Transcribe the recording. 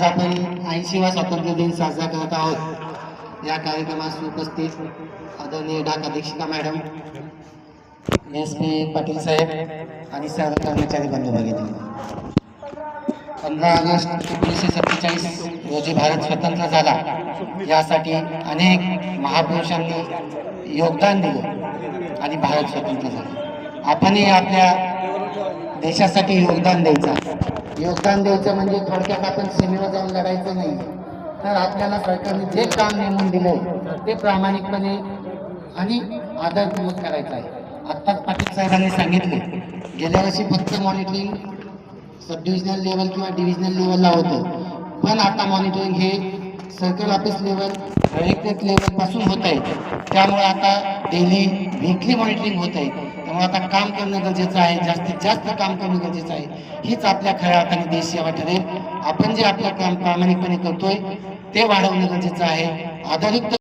आपण 80वा स्वातंत्र्य दिन साजरा करत आहोत। या कार्यक्रमास उपस्थित आदरणीय ढाका दीक्षिका मॅडम, SP पाटील साहेब आणि सर्व कर्मचारी बंधू भगिनी, 15 ऑगस्ट 1947 रोजी भारत स्वतंत्र झाला। यासाठी अनेक महापुरुषांनी योगदान दिलं आणि भारत स्वतंत्र झाला। आपणही आपल्या देशासाठी योगदान द्यायचं म्हणजे थोडक्यात आपण सीमेवर जाऊन लढायचं नाही, तर आपल्याला सरकारने जे काम नेमून दिले ते प्रामाणिकपणे आणि आदरपूर्वक करायचं आहे। आत्ताच पाटील साहेबांनी सांगितले, गेल्या वर्षी फक्त मॉनिटरिंग सब डिव्हिजनल लेवल किंवा डिव्हिजनल लेवलला होतं, पण आता मॉनिटरिंग हे circle office level, collectorate level पासून होत आहे। त्यामुळे आता डेली वीकली मॉनिटरिंग होत आहे। त्यामुळे आता काम करणं गरजेचं आहे, जास्तीत जास्त काम करणं गरजेचं आहे। हीच आपल्या खऱ्या अर्थाने देश सेवा ठरेल। आपण जे आपलं काम प्रामाणिकपणे करतोय ते वाढवणं गरजेचं आहे। आधारित